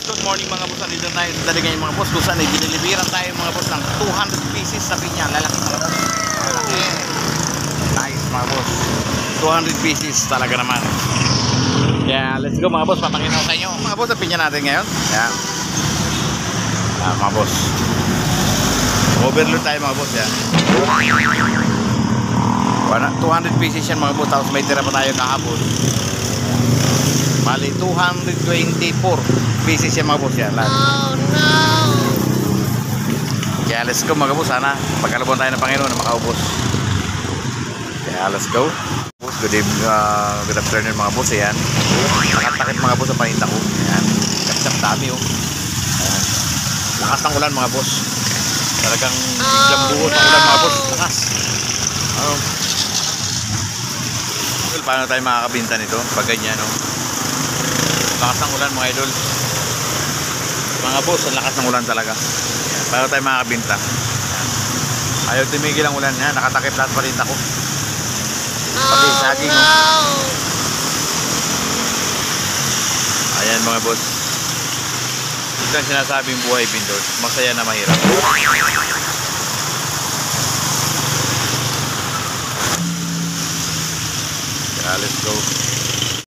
Good morning mga boss. Nandito tayo sa daligan mga boss. Kung saan ay dinilibiran tayo mga boss ng 200 pieces sa pinya. Lalaki mga boss. Lalaki. Nice mga boss. 200 pieces talaga naman. Kaya let's go mga boss. Papakita ko sa inyo mga boss ang pinya natin ngayon. Yan. Mga boss. Overload tayo mga boss. Yan. 200 pieces yan mga boss. Tapos may tira pa tayo kahapon. Bali 224 pieces yan mga boss yan. Oh no! Kaya let's go mga boss. Sana pagkalabon tayo ng Panginoon na makaubos. Kaya let's go. Good afternoon mga boss. Ayan. Nakatakit mga boss ang paninda ko. Ayan. Kapsap dami oh. Ayan. Lakas ng ulan mga boss. Talagang biglang buhos ng ulan mga boss. Lakas. Well, paano tayo makakabinta nito pag ganyan no? Lakas ng ulan mga idol. Mga boss, ang lakas ng ulan talaga. Ayan. Paano tayo makakabinta? Ayan. Ayaw tumigil ang ulan. Ayan. Nakatakip lahat paninda ko. Pati saging no? Ayan mga boss. Ito ang sinasabing buhay pindot. Masaya na mahirap. Let's go.